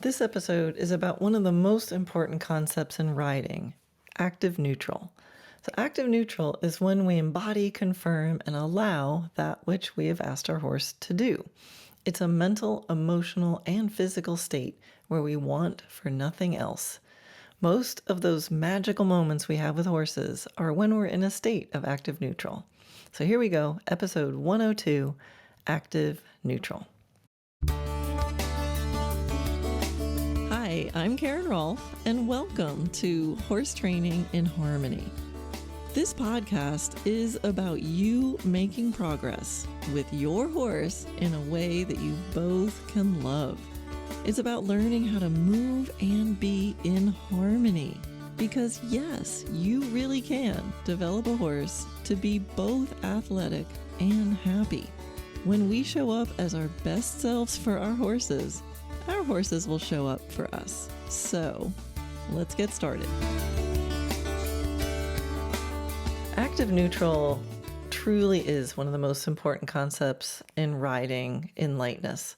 This episode is about one of the most important concepts in riding, active neutral. So active neutral is when we embody, confirm, and allow that which we have asked our horse to do. It's a mental, emotional, and physical state where we want for nothing else. Most of those magical moments we have with horses are when we're in a state of active neutral. So here we go, episode 102, Active Neutral. Hi, I'm Karen Rohlf, and welcome to Horse Training in Harmony. This podcast is about you making progress with your horse in a way that you both can love. It's about learning how to move and be in harmony. Because yes, you really can develop a horse to be both athletic and happy. When we show up as our best selves for our horses will show up for us. So, let's get started. Active neutral truly is one of the most important concepts in riding in lightness.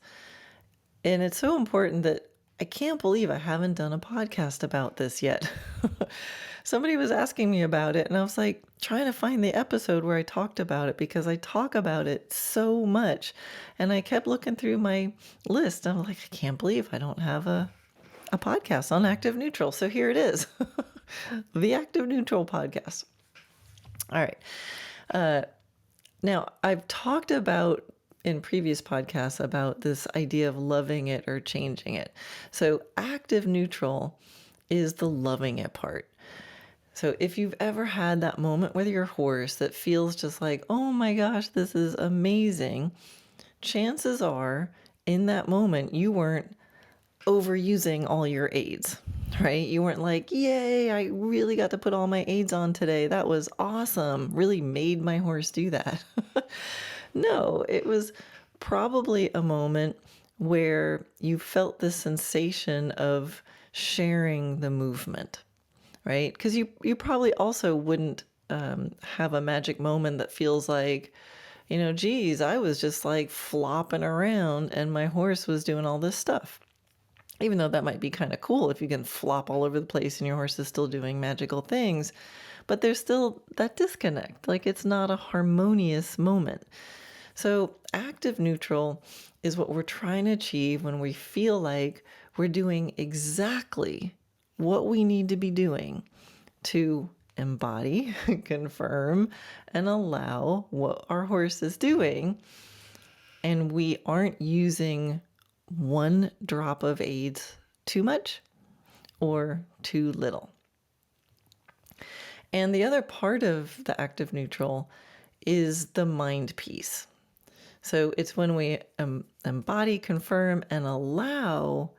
And it's so important that I can't believe I haven't done a podcast about this yet. Somebody was asking me about it, and I was like trying to find the episode where I talked about it because I talk about it so much. And I kept looking through my list. And I'm like, I can't believe I don't have a podcast on active neutral. So here it is, the Active Neutral podcast. All right. Now, I've talked about in previous podcasts about this idea of loving it or changing it. So active neutral is the loving it part. So if you've ever had that moment with your horse that feels just like, oh my gosh, this is amazing, chances are in that moment you weren't overusing all your aids, right? You weren't like, yay, I really got to put all my aids on today. That was awesome. Really made my horse do that. No, it was probably a moment where you felt this sensation of sharing the movement, right? Because you probably also wouldn't have a magic moment that feels like, geez, I was just like flopping around and my horse was doing all this stuff. Even though that might be kind of cool if you can flop all over the place and your horse is still doing magical things, but there's still that disconnect. Like it's not a harmonious moment. So active neutral is what we're trying to achieve when we feel like we're doing exactly what we need to be doing to embody, confirm, and allow what our horse is doing. And we aren't using one drop of aids too much or too little. And the other part of the active neutral is the mind piece. So it's when we embody, confirm, and allow,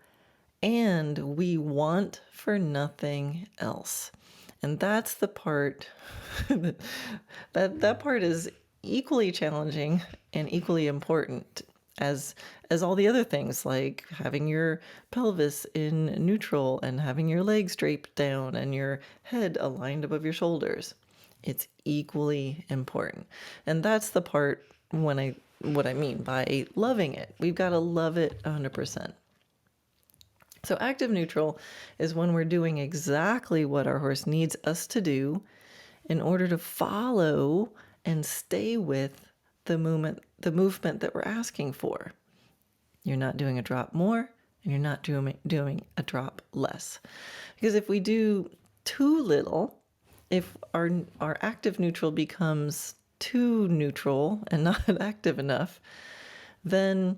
and we want for nothing else. And that's the part that part is equally challenging and equally important as all the other things, like having your pelvis in neutral and having your legs draped down and your head aligned above your shoulders. It's equally important. And that's the part what I mean by loving it. We've got to love it 100%. So active neutral is when we're doing exactly what our horse needs us to do in order to follow and stay with the movement that we're asking for. You're not doing a drop more and you're not doing a drop less. Because if we do too little, if our active neutral becomes too neutral and not active enough, then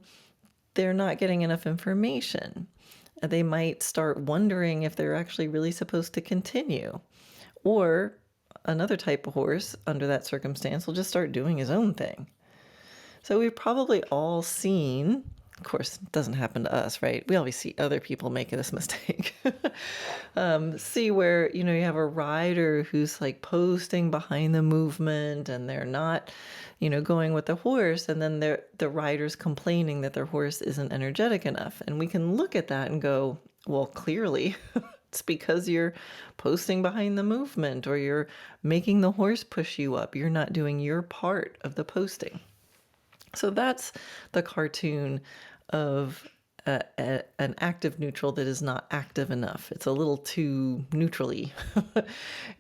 they're not getting enough information. They might start wondering if they're actually really supposed to continue. Or another type of horse under that circumstance will just start doing his own thing. So we've probably all seen, of course, it doesn't happen to us, right? We always see other people making this mistake. See where, you have a rider who's like posting behind the movement and they're not, going with the horse. And then the rider's complaining that their horse isn't energetic enough. And we can look at that and go, well, clearly it's because you're posting behind the movement or you're making the horse push you up. You're not doing your part of the posting. So that's the cartoon of an active neutral that is not active enough. It's a little too neutrally.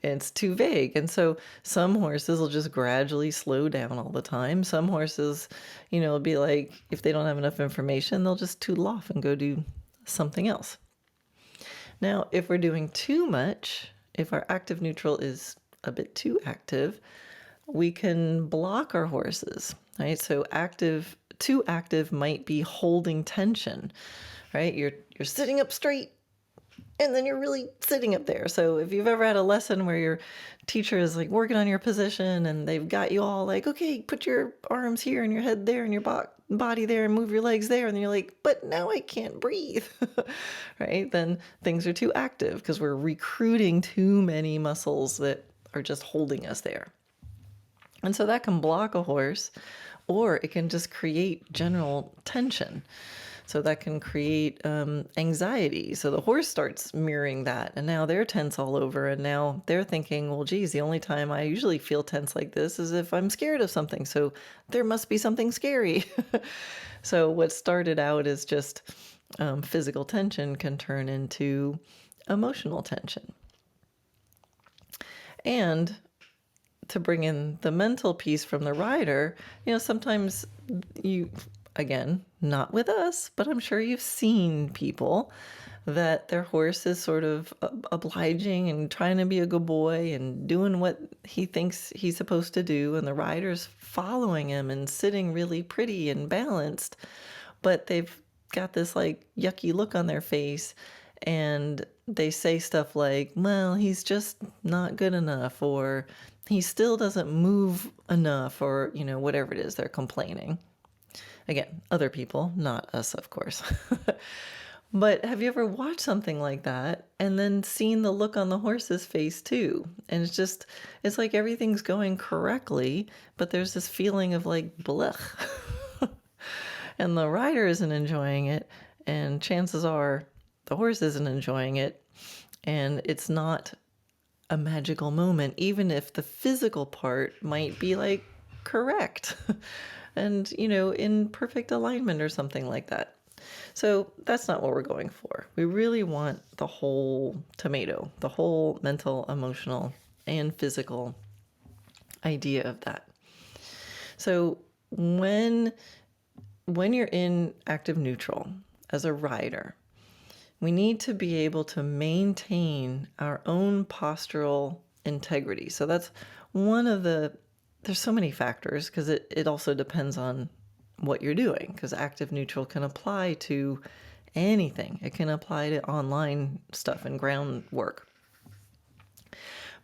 It's too vague. And so some horses will just gradually slow down all the time. Some horses, it'll be like, if they don't have enough information, they'll just tootle off and go do something else. Now, if we're doing too much, if our active neutral is a bit too active, we can block our horses, right? So too active might be holding tension, right? You're sitting up straight and then you're really sitting up there. So if you've ever had a lesson where your teacher is like working on your position and they've got you all like, okay, put your arms here and your head there and your body there and move your legs there. And then you're like, but now I can't breathe, right? Then things are too active because we're recruiting too many muscles that are just holding us there. And so that can block a horse, or it can just create general tension. So that can create anxiety. So the horse starts mirroring that, and now they're tense all over. And now they're thinking, well, geez, the only time I usually feel tense like this is if I'm scared of something. So there must be something scary. So what started out as just physical tension can turn into emotional tension. And to bring in the mental piece from the rider, sometimes again, not with us, but I'm sure you've seen people that their horse is sort of obliging and trying to be a good boy and doing what he thinks he's supposed to do, and the rider's following him and sitting really pretty and balanced, but they've got this like yucky look on their face, and they say stuff like, well, he's just not good enough, or he still doesn't move enough, or, whatever it is they're complaining. Again, other people, not us, of course. But have you ever watched something like that and then seen the look on the horse's face too? And it's like everything's going correctly, but there's this feeling of like, blech. And the rider isn't enjoying it, and chances are the horse isn't enjoying it, and it's not a magical moment, even if the physical part might be like correct and, in perfect alignment or something like that. So that's not what we're going for. We really want the whole tomato, the whole mental, emotional, and physical idea of that. So when you're in active neutral as a rider, we need to be able to maintain our own postural integrity. So that's one of there's so many factors, because it also depends on what you're doing, because active neutral can apply to anything. It can apply to online stuff and groundwork.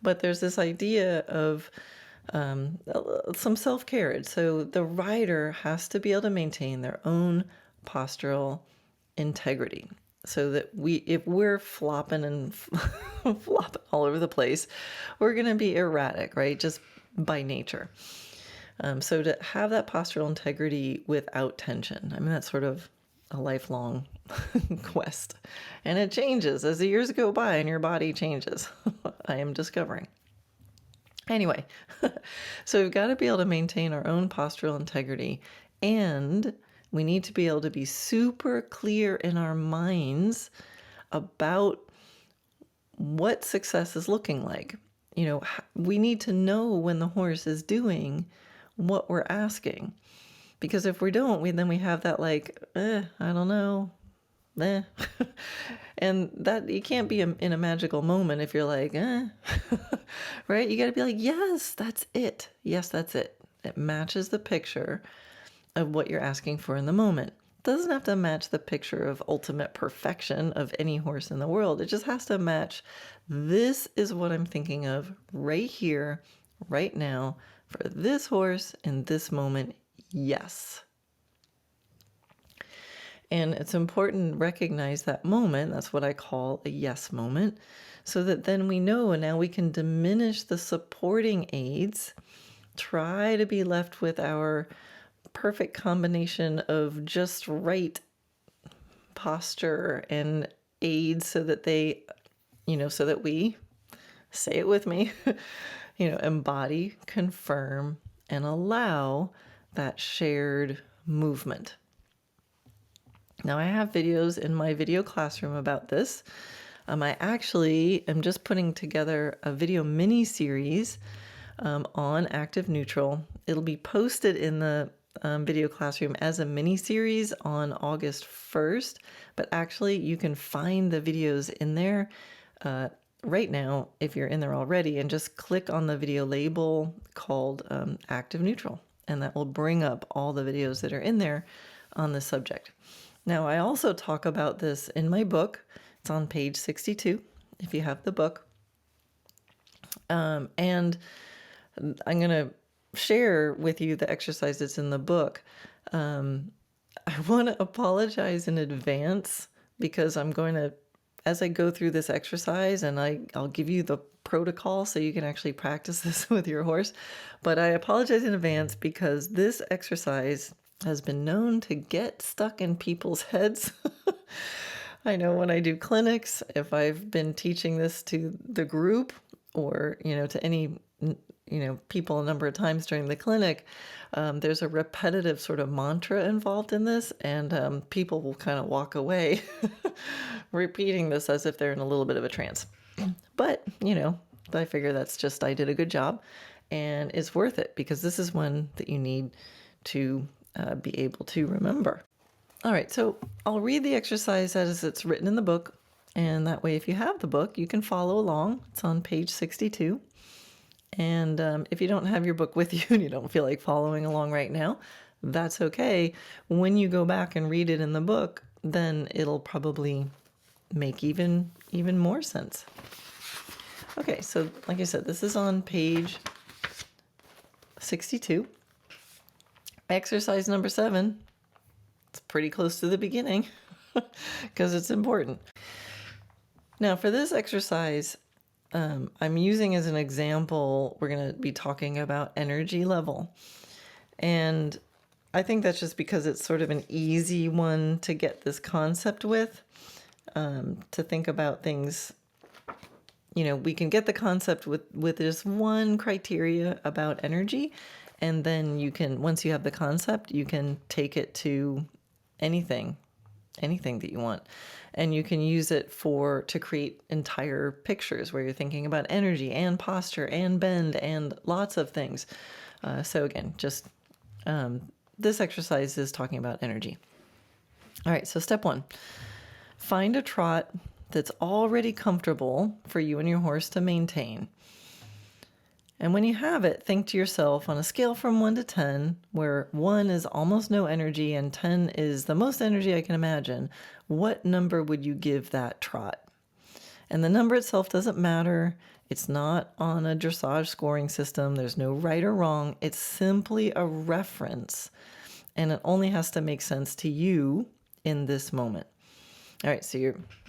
But there's this idea of some self-care. So the rider has to be able to maintain their own postural integrity, so that if we're flopping and flopping all over the place, we're going to be erratic, right? Just by nature. So to have that postural integrity without tension, that's sort of a lifelong quest. And it changes as the years go by and your body changes. I am discovering. Anyway, so we've got to be able to maintain our own postural integrity, and we need to be able to be super clear in our minds about what success is looking like. We need to know when the horse is doing what we're asking. Because if we don't, then we have that like, I don't know, and that you can't be in a magical moment if you're like, right? You got to be like, yes, that's it. Yes, that's it. It matches the picture of what you're asking for in the moment. It doesn't have to match the picture of ultimate perfection of any horse in the world. It just has to match, this is what I'm thinking of right here, right now, for this horse in this moment. Yes. And it's important to recognize that moment. That's what I call a yes moment, so that then we know, and now we can diminish the supporting aids, try to be left with our perfect combination of just right posture and aids, so that they, so that we, say it with me, embody, confirm, and allow that shared movement. Now, I have videos in my video classroom about this. I actually am just putting together a video mini series on active neutral. It'll be posted in the video classroom as a mini series on August 1st, but actually you can find the videos in there right now if you're in there already, and just click on the video label called active neutral, and that will bring up all the videos that are in there on this subject. Now, I also talk about this in my book. It's on page 62 if you have the book. And I'm going to share with you the exercise that's in the book. I want to apologize in advance because I'm going to, as I go through this exercise, and I'll give you the protocol so you can actually practice this with your horse. But I apologize in advance because this exercise has been known to get stuck in people's heads. I know when I do clinics, if I've been teaching this to the group or, to any, people a number of times during the clinic, there's a repetitive sort of mantra involved in this, and people will kind of walk away repeating this as if they're in a little bit of a trance. But, I figure that's just, I did a good job, and it's worth it because this is one that you need to be able to remember. All right, so I'll read the exercise as it's written in the book, and that way if you have the book, you can follow along. It's on page 62. And if you don't have your book with you and you don't feel like following along right now, that's okay. When you go back and read it in the book, then it'll probably make even more sense. Okay, so like I said, this is on page 62. Exercise number 7. It's pretty close to the beginning because it's important. Now, for this exercise, I'm using as an example, we're going to be talking about energy level. And I think that's just because it's sort of an easy one to get this concept with, to think about things. We can get the concept with just one criteria about energy. And then you can, once you have the concept, you can take it to anything that you want. And you can use it to create entire pictures where you're thinking about energy and posture and bend and lots of things. So again, just this exercise is talking about energy. All right, so step 1, find a trot that's already comfortable for you and your horse to maintain. And when you have it, think to yourself on a scale from 1 to 10, where 1 is almost no energy and 10 is the most energy I can imagine, what number would you give that trot? And the number itself doesn't matter. It's not on a dressage scoring system. There's no right or wrong. It's simply a reference, and it only has to make sense to you in this moment. All right, so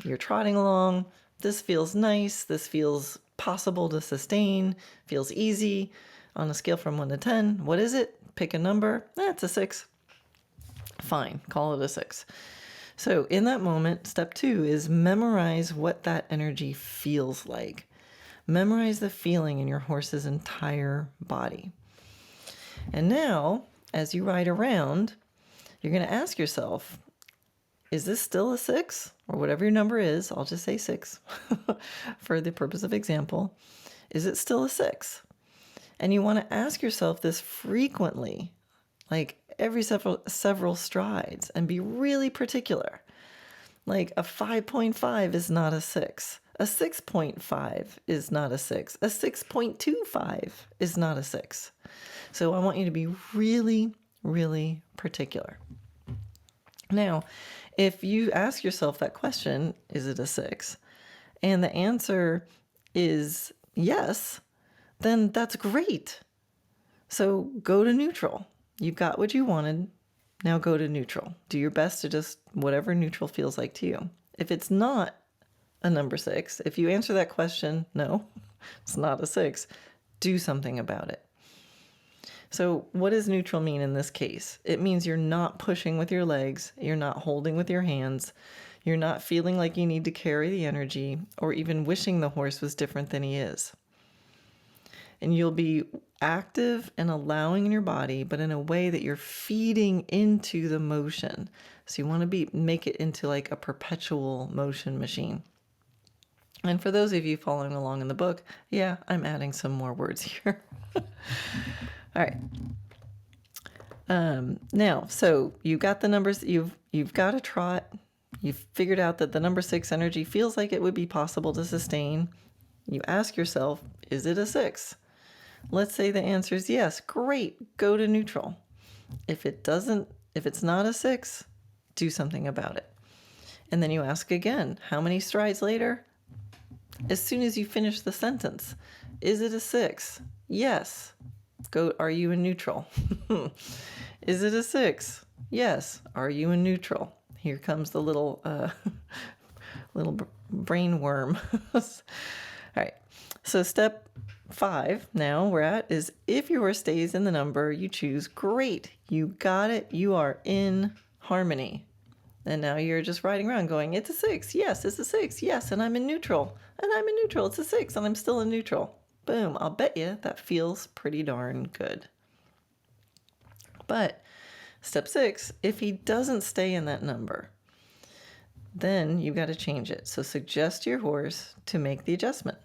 you're trotting along. This feels nice. This feels possible to sustain, feels easy. On a scale from 1 to 10, what is it? Pick a number. It's a 6. Fine, call it a 6. So in that moment, step 2 is memorize what that energy feels like. Memorize the feeling in your horse's entire body. And now, as you ride around, you're going to ask yourself, is this still a 6? Or whatever your number is, I'll just say 6 for the purpose of example. Is it still a 6? And you want to ask yourself this frequently, like every several strides, and be really particular. Like a 5.5 is not a 6. A 6.5 is not a 6. A 6.25 is not a 6. So I want you to be really, really particular. Now, if you ask yourself that question, is it a 6? And the answer is yes, then that's great. So go to neutral. You got what you wanted. Now go to neutral. Do your best to just whatever neutral feels like to you. If it's not a number 6, if you answer that question, no, it's not a 6, do something about it. So what does neutral mean in this case? It means you're not pushing with your legs, you're not holding with your hands, you're not feeling like you need to carry the energy, or even wishing the horse was different than he is. And you'll be active and allowing in your body, but in a way that you're feeding into the motion. So you want to make it into like a perpetual motion machine. And for those of you following along in the book, yeah, I'm adding some more words here. All right. Now, so you got the numbers. You've got a trot. You've figured out that the number 6 energy feels like it would be possible to sustain. You ask yourself, is it a 6? Let's say the answer is yes. Great. Go to neutral. If it's not a 6, do something about it. And then you ask again, how many strides later? As soon as you finish the sentence, is it a 6? Yes. Go. Are you in neutral? Is it a 6? Yes. Are you in neutral? Here comes the little brain worm. All right. So step 5 now we're at is if your horse stays in the number you choose, great. You got it. You are in harmony. And now you're just riding around going, it's a 6. Yes, it's a 6. Yes, and I'm in neutral. And I'm in neutral. It's a 6, and I'm still in neutral. Boom. I'll bet you that feels pretty darn good. But step 6, if he doesn't stay in that number, then you've got to change it. So suggest to your horse to make the adjustment.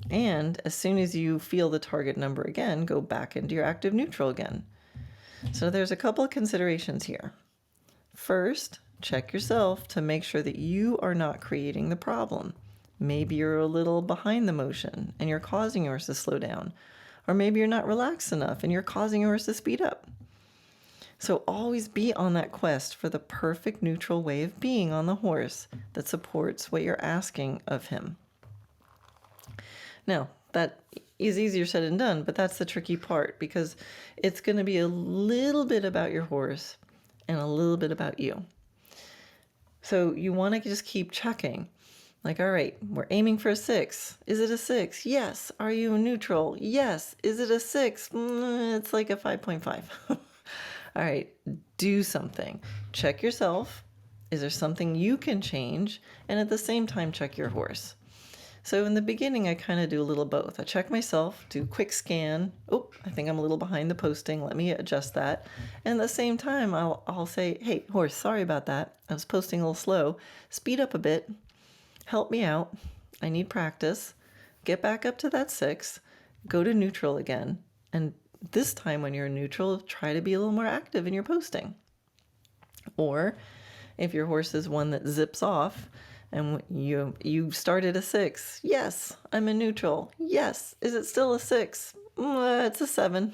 And as soon as you feel the target number again, go back into your active neutral again. So there's a couple of considerations here. First, check yourself to make sure that you are not creating the problem. Maybe you're a little behind the motion and you're causing your horse to slow down. Or maybe you're not relaxed enough and you're causing your horse to speed up. So always be on that quest for the perfect neutral way of being on the horse that supports what you're asking of him. Now, that is easier said than done, but that's the tricky part because it's going to be a little bit about your horse and a little bit about you. So you want to just keep checking. Like, all right, we're aiming for a 6. Is it a 6? Yes. Are you neutral? Yes. Is it a 6? It's like a 5.5. All right, do something. Check yourself. Is there something you can change? And at the same time, check your horse. So in the beginning, I kind of do a little both. I check myself, do a quick scan. Oh, I think I'm a little behind the posting. Let me adjust that. And at the same time, I'll say, hey, horse, sorry about that. I was posting a little slow. Speed up a bit. Help me out. I need practice. Get back up to that 6. Go to neutral again. And this time when you're in neutral, try to be a little more active in your posting. Or if your horse is one that zips off, and you started a 6. Yes, I'm in neutral. Yes. Is it still a 6? It's a 7.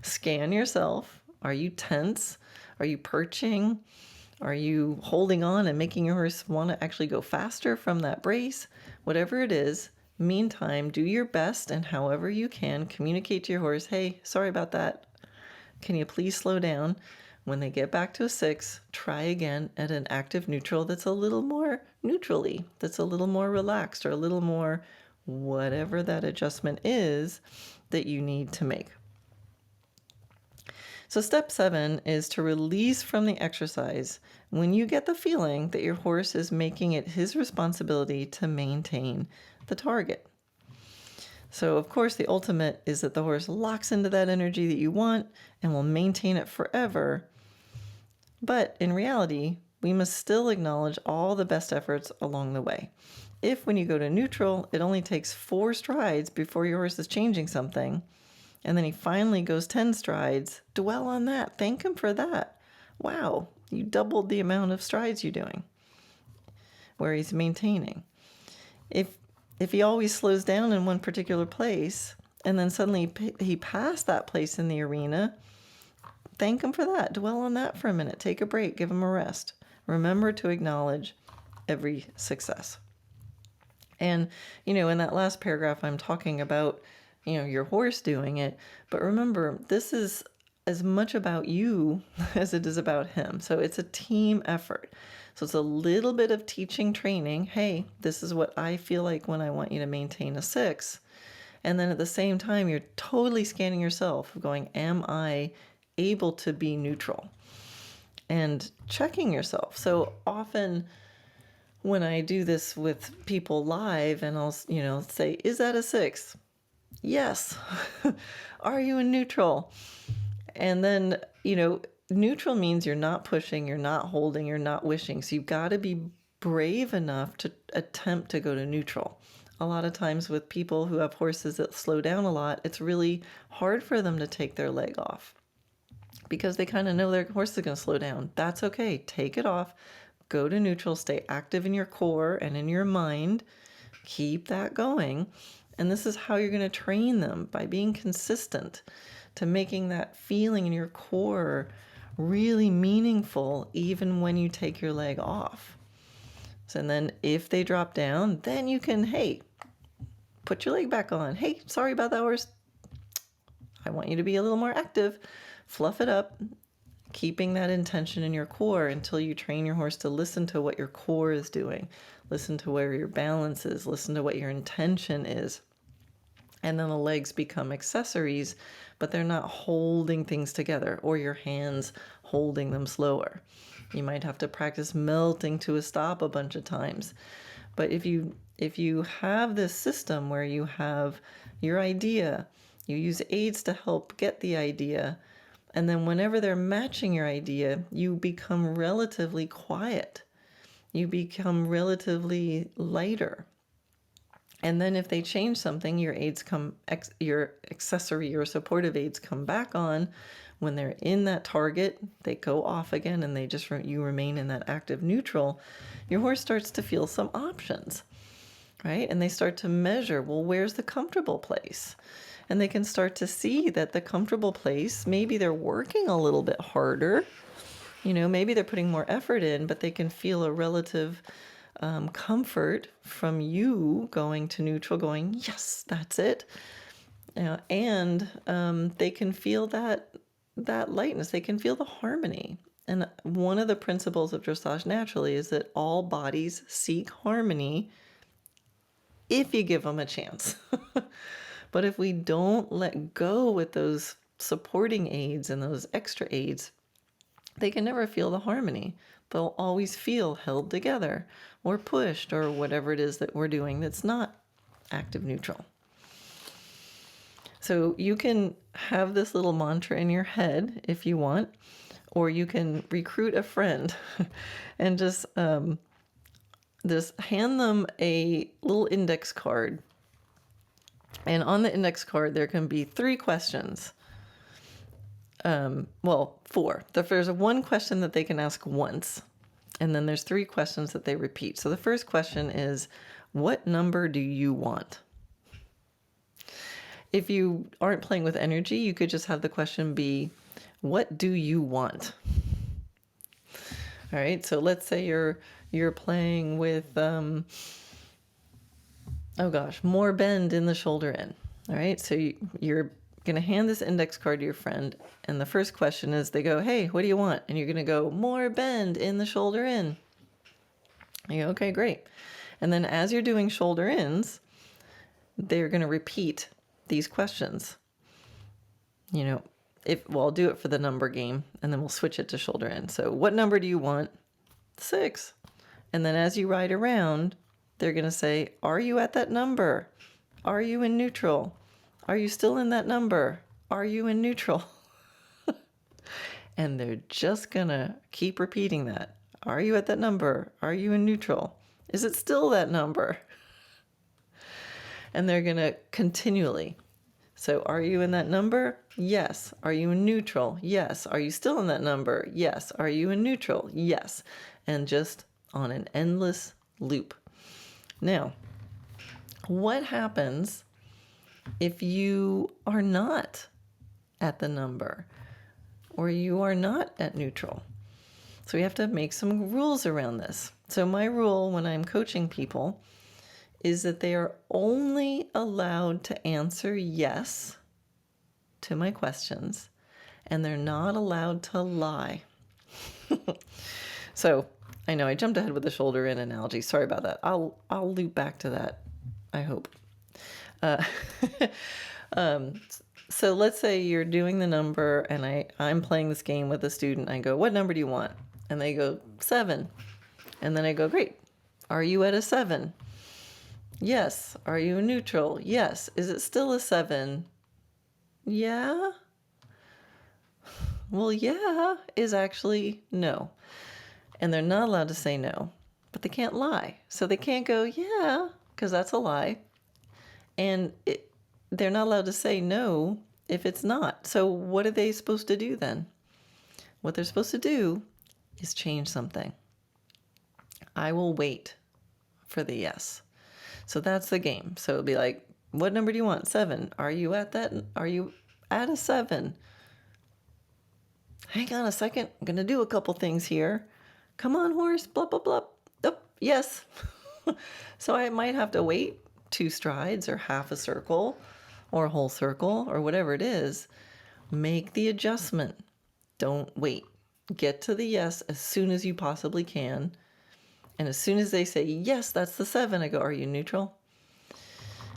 Scan yourself. Are you tense? Are you perching? Are you holding on and making your horse want to actually go faster from that brace? Whatever it is, meantime, do your best and however you can, communicate to your horse, hey, sorry about that. Can you please slow down? When they get back to a 6, try again at an active neutral that's a little more neutrally, that's a little more relaxed or a little more whatever that adjustment is that you need to make. So step 7 is to release from the exercise when you get the feeling that your horse is making it his responsibility to maintain the target. So, of course, the ultimate is that the horse locks into that energy that you want and will maintain it forever. But in reality, we must still acknowledge all the best efforts along the way. If when you go to neutral, it only takes 4 strides before your horse is changing something, and then he finally goes 10 strides, dwell on that. Thank him for that. Wow, you doubled the amount of strides you're doing where he's maintaining. If he always slows down in one particular place and then suddenly he passed that place in the arena, thank him for that. Dwell on that for a minute. Take a break. Give him a rest. Remember to acknowledge every success. And, in that last paragraph, I'm talking about, your horse doing it. But remember, this is as much about you as it is about him. So it's a team effort. So it's a little bit of teaching, training. Hey, this is what I feel like when I want you to maintain a 6. And then at the same time, you're totally scanning yourself, going, am I able to be neutral? And checking yourself. So often when I do this with people live and I'll, say, is that a 6? Yes. Are you in neutral? And then, neutral means you're not pushing, you're not holding, you're not wishing. So you've got to be brave enough to attempt to go to neutral. A lot of times with people who have horses that slow down a lot, it's really hard for them to take their leg off because they kind of know their horse is going to slow down. That's okay. Take it off. Go to neutral. Stay active in your core and in your mind. Keep that going. And this is how you're going to train them, by being consistent to making that feeling in your core really meaningful even when you take your leg off. So, and then if they drop down, then you can, hey, put your leg back on. Hey, sorry about that horse. I want you to be a little more active. Fluff it up, keeping that intention in your core until you train your horse to listen to what your core is doing. Listen to where your balance is. Listen to what your intention is. And then the legs become accessories, but they're not holding things together, or your hands holding them slower. You might have to practice melting to a stop a bunch of times. But if you have this system where you have your idea, you use aids to help get the idea, and then whenever they're matching your idea, you become relatively quiet. You become relatively lighter. And then if they change something, your aids your accessory, your supportive aids come back on. When they're in that target, they go off again, and you remain in that active neutral. Your horse starts to feel some options, right? And they start to measure, well, where's the comfortable place? And they can start to see that the comfortable place, maybe they're working a little bit harder, maybe they're putting more effort in, but they can feel a relative comfort from you going to neutral, going, yes, that's it. And they can feel that lightness. They can feel the harmony. And one of the principles of Dressage Naturally is that all bodies seek harmony if you give them a chance. But if we don't let go with those supporting aids and those extra aids, they can never feel the harmony. They'll always feel held together or pushed or whatever it is that we're doing that's not active neutral. So you can have this little mantra in your head if you want, or you can recruit a friend and just hand them a little index card. And on the index card, there can be 3 questions. 4. There's one question that they can ask once, and then there's 3 questions that they repeat. So the first question is, what number do you want? If you aren't playing with energy, you could just have the question be, what do you want? All right, so let's say you're playing with, more bend in the shoulder in. All right, so you're going to hand this index card to your friend, and the first question is, they go, hey, what do you want? And you're going to go, more bend in the shoulder in. You go, okay, great. And then as you're doing shoulder ins, they're going to repeat these questions. I'll do it for the number game, and then we'll switch it to shoulder in. So what number do you want? 6. And then as you ride around, they're going to say, are you at that number? Are you in neutral? Are you still in that number? Are you in neutral? And they're just going to keep repeating that. Are you at that number? Are you in neutral? Is it still that number? And they're going to continually. So are you in that number? Yes. Are you in neutral? Yes. Are you still in that number? Yes. Are you in neutral? Yes. And just on an endless loop. Now, what happens if you are not at the number, or you are not at neutral? So we have to make some rules around this. So my rule when I'm coaching people is that they are only allowed to answer yes to my questions, and they're not allowed to lie. So I know I jumped ahead with the shoulder in analogy. Sorry about that. I'll loop back to that, I hope. So let's say you're doing the number, and I'm playing this game with a student. I go, what number do you want? And they go, 7. And then I go, great. Are you at a 7? Yes. Are you neutral? Yes. Is it still a 7? Yeah. Well, yeah is actually no. And they're not allowed to say no, but they can't lie. So they can't go, yeah, because that's a lie. And they're not allowed to say no if it's not. So what are they supposed to do then? What they're supposed to do is change something. I will wait for the yes. So that's the game. So it'll be like, what number do you want? 7. Are you at that? Are you at a 7? Hang on a second. I'm going to do a couple things here. Come on, horse. Blah, blah, blah. Oh, yes. So I might have to wait 2 strides or half a circle or a whole circle or whatever it is. Make the adjustment. Don't wait. Get to the yes as soon as you possibly can. And as soon as they say, yes, that's the 7, I go, are you neutral?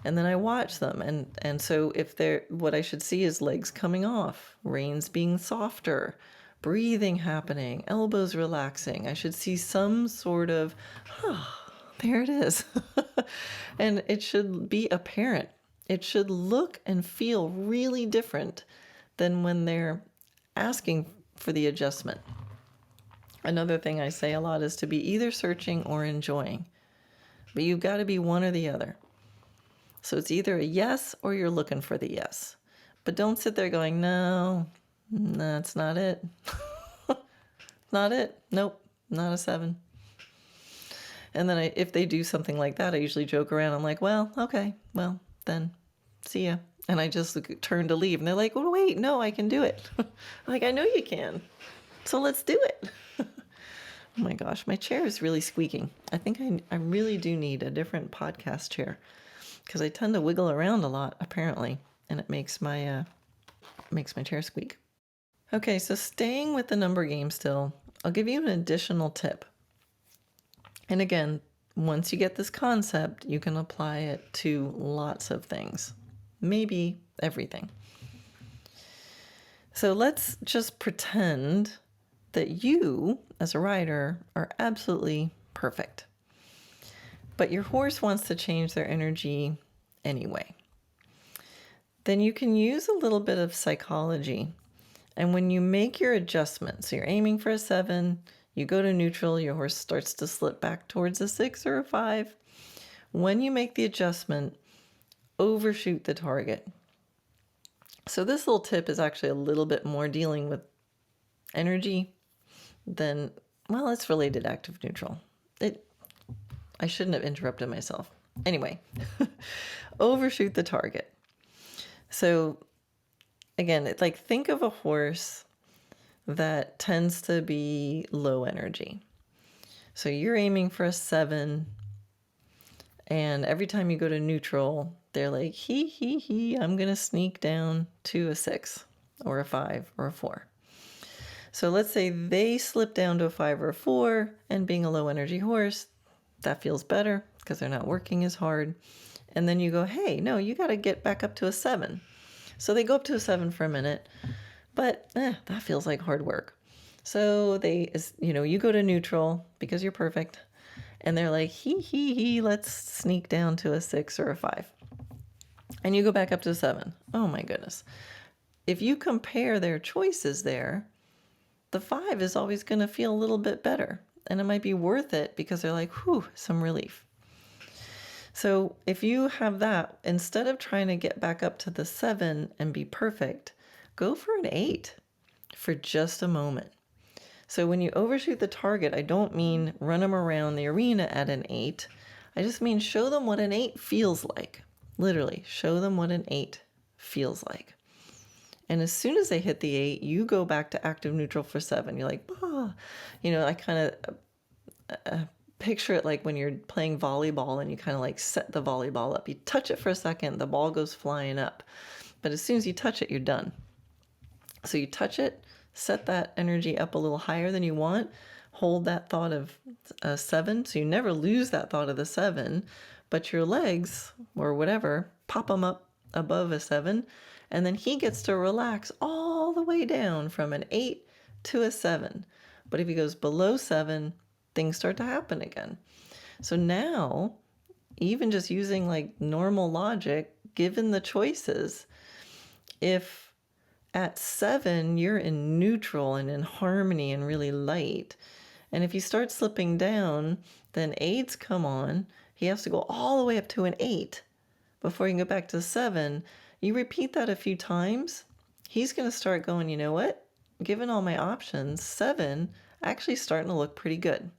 And then I watch them. And so if they're, what I should see is legs coming off, reins being softer, breathing happening, elbows relaxing. I should see some sort of, there it is. And it should be apparent. It should look and feel really different than when they're asking for the adjustment. Another thing I say a lot is to be either searching or enjoying. But you've got to be one or the other. So it's either a yes or you're looking for the yes. But don't sit there going, no, that's not it. Not it. Nope, not a 7. And then if they do something like that, I usually joke around. I'm like, well, okay, well, then see ya. And I just turn to leave. And they're like, well, wait, no, I can do it. I'm like, I know you can. So let's do it. Oh my gosh, my chair is really squeaking. I think I really do need a different podcast chair because I tend to wiggle around a lot, apparently, and it makes my chair squeak. Okay, so staying with the number game still, I'll give you an additional tip. And again, once you get this concept, you can apply it to lots of things, maybe everything. So let's just pretend that you, as a rider, are absolutely perfect. But your horse wants to change their energy anyway. Then you can use a little bit of psychology. And when you make your adjustment, so you're aiming for a 7, you go to neutral, your horse starts to slip back towards a 6 or a 5. When you make the adjustment, overshoot the target. So this little tip is actually a little bit more dealing with energy than, well, it's related to active neutral. I shouldn't have interrupted myself. Anyway, overshoot the target. So again, it's like, think of a horse that tends to be low energy. So you're aiming for a 7, and every time you go to neutral, they're like, I'm going to sneak down to a 6 or a 5 or a 4. So let's say they slip down to a 5 or a 4, and being a low energy horse, that feels better because they're not working as hard. And then you go, hey, no, you got to get back up to a 7. So they go up to a 7 for a minute, but that feels like hard work. So you go to neutral because you're perfect. And they're like, let's sneak down to a 6 or a 5. And you go back up to a 7. Oh my goodness. If you compare their choices there, the 5 is always going to feel a little bit better. And it might be worth it because they're like, whew, some relief. So if you have that, instead of trying to get back up to the 7 and be perfect, go for an 8 for just a moment. So when you overshoot the target, I don't mean run them around the arena at an 8. I just mean show them what an 8 feels like. Literally, show them what an 8 feels like. And as soon as they hit the 8, you go back to active neutral for 7. You're like, I kind of picture it like when you're playing volleyball and you kind of like set the volleyball up. You touch it for a second, the ball goes flying up. But as soon as you touch it, you're done. So you touch it, set that energy up a little higher than you want, hold that thought of 7, so you never lose that thought of the 7, but your legs, or whatever, pop them up above a 7, and then he gets to relax all the way down from an 8 to a 7. But if he goes below 7, things start to happen again. So now even just using like normal logic, given the choices, if at 7 you're in neutral and in harmony and really light, and if you start slipping down, then 8s come on. He has to go all the way up to an 8 before you can go back to 7. You repeat that a few times, he's going to start going, you know what? Given all my options, 7 actually starting to look pretty good.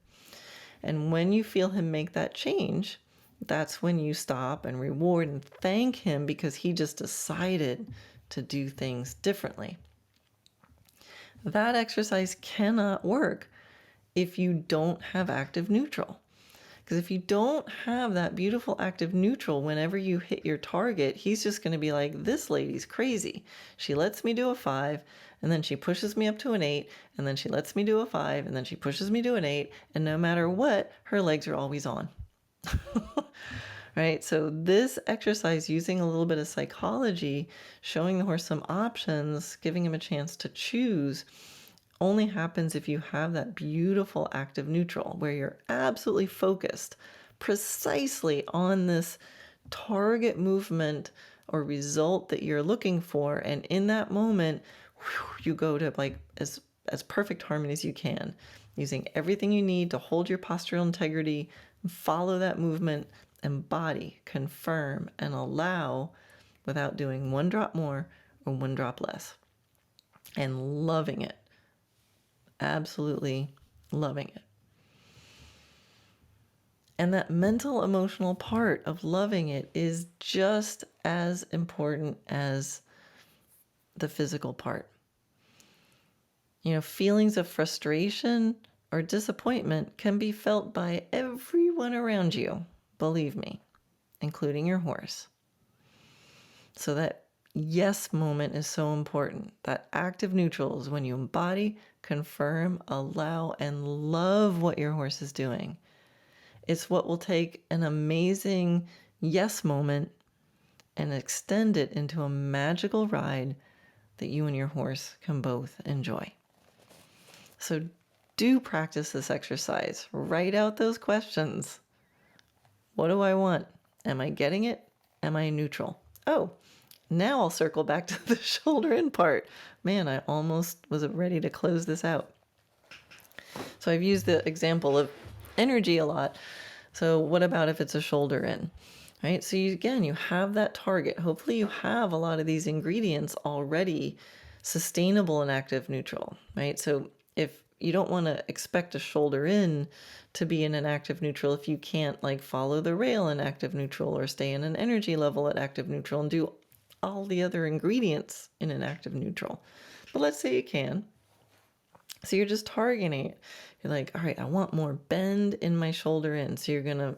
And when you feel him make that change, that's when you stop and reward and thank him because he just decided to do things differently. That exercise cannot work if you don't have active neutral. Because if you don't have that beautiful active neutral whenever you hit your target, he's just going to be like, this lady's crazy. She lets me do a 5, and then she pushes me up to an 8, and then she lets me do a 5, and then she pushes me to an 8, and no matter what, her legs are always on. Right? So this exercise, using a little bit of psychology, showing the horse some options, giving him a chance to choose, only happens if you have that beautiful active neutral where you're absolutely focused precisely on this target movement or result that you're looking for. And in that moment, you go to like as perfect harmony as you can, using everything you need to hold your postural integrity, follow that movement, embody, confirm, and allow without doing one drop more or one drop less, and loving it. Absolutely loving it. And that mental, emotional part of loving it is just as important as the physical part. You know, feelings of frustration or disappointment can be felt by everyone around you, believe me, including your horse. So that yes moment is so important. That active neutral is when you embody, confirm, allow, and love what your horse is doing. It's what will take an amazing yes moment and extend it into a magical ride that you and your horse can both enjoy. So do practice this exercise. Write out those questions. What do I want? Am I getting it? Am I neutral? Oh, now I'll circle back to the shoulder in part. Man, I almost was ready to close this out. So I've used the example of energy a lot. So what about if it's a shoulder in, right? So you have that target. Hopefully you have a lot of these ingredients already sustainable and active neutral, right? So if you don't want to expect a shoulder in to be in an active neutral if you can't like follow the rail in active neutral or stay in an energy level at active neutral and do all the other ingredients in an active neutral. But let's say you can. So you're just targeting it. You're like, all right, I want more bend in my shoulder in. So you're going to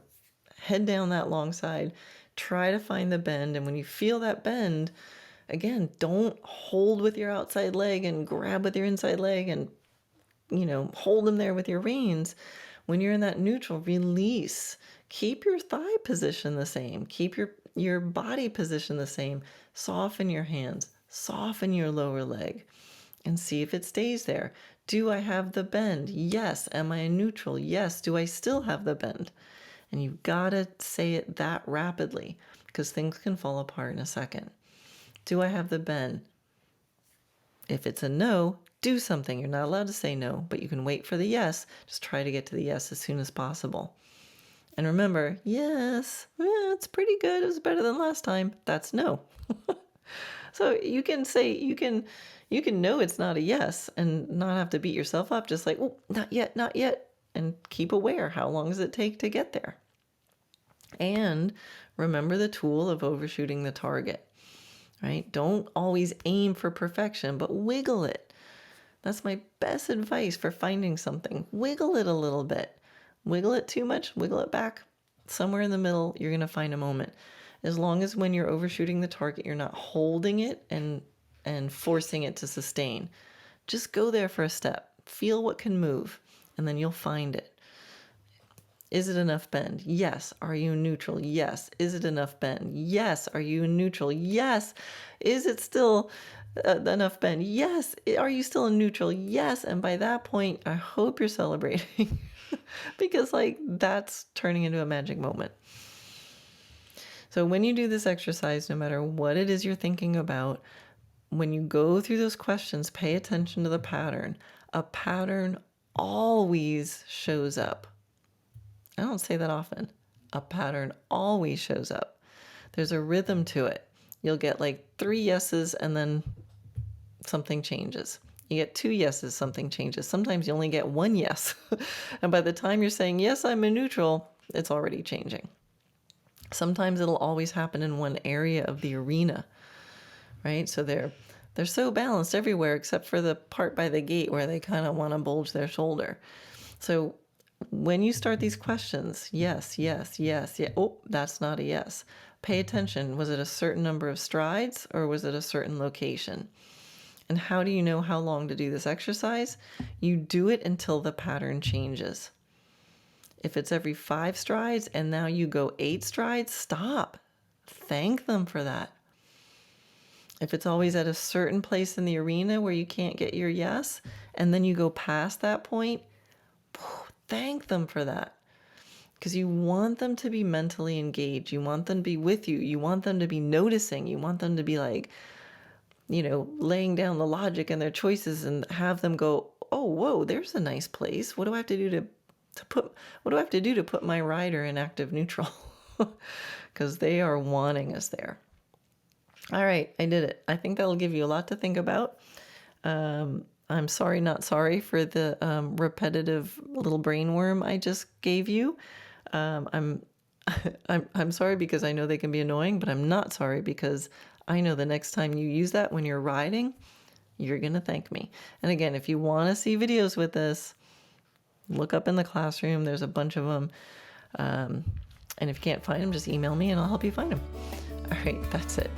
head down that long side, try to find the bend. And when you feel that bend, again, don't hold with your outside leg and grab with your inside leg and, hold them there with your reins. When you're in that neutral, release. Keep your thigh position the same. Keep your body position the same. Soften your hands. Soften your lower leg. And see if it stays there. Do I have the bend? Yes. Am I neutral? Yes. Do I still have the bend? And you've got to say it that rapidly because things can fall apart in a second. Do I have the bend? If it's a no, do something. You're not allowed to say no, but you can wait for the yes. Just try to get to the yes as soon as possible. And remember, yes, it's pretty good. It was better than last time. That's no. So you can say, you can know it's not a yes and not have to beat yourself up. Just like, oh, not yet, not yet. And keep aware. How long does it take to get there? And remember the tool of overshooting the target, right? Don't always aim for perfection, but wiggle it. That's my best advice for finding something. Wiggle it a little bit. Wiggle it too much, wiggle it back. Somewhere in the middle, you're going to find a moment. As long as when you're overshooting the target, you're not holding it and forcing it to sustain. Just go there for a step. Feel what can move, and then you'll find it. Is it enough bend? Yes. Are you neutral? Yes. Is it enough bend? Yes. Are you neutral? Yes. Is it still enough bend? Yes. Are you still in neutral? Yes. And by that point, I hope you're celebrating because that's turning into a magic moment. So when you do this exercise, no matter what it is you're thinking about, when you go through those questions, pay attention to the pattern. A pattern always shows up. I don't say that often. A pattern always shows up. There's a rhythm to it. You'll get like 3 yeses and then something changes. You get 2 yeses, something changes. Sometimes you only get 1 yes. And by the time you're saying, yes, I'm a neutral, it's already changing. Sometimes it'll always happen in one area of the arena, right? So they're so balanced everywhere except for the part by the gate where they kind of want to bulge their shoulder. So when you start these questions, yes, yes, yes, yeah. Oh, that's not a yes. Pay attention. Was it a certain number of strides or was it a certain location? And how do you know how long to do this exercise? You do it until the pattern changes. If it's every 5 strides and now you go 8 strides, stop. Thank them for that. If it's always at a certain place in the arena where you can't get your yes, and then you go past that point, thank them for that. Because you want them to be mentally engaged. You want them to be with you. You want them to be noticing. You want them to be like, laying down the logic and their choices and have them go, oh, whoa, there's a nice place. What do I have to do to put my rider in active neutral? Because they are wanting us there. All right, I did it. I think that'll give you a lot to think about. I'm sorry, not sorry for the repetitive little brain worm I just gave you. I'm sorry because I know they can be annoying, but I'm not sorry because I know the next time you use that when you're riding, you're going to thank me. And again, if you want to see videos with this, look up in the classroom. There's a bunch of them. And if you can't find them, just email me and I'll help you find them. All right, that's it.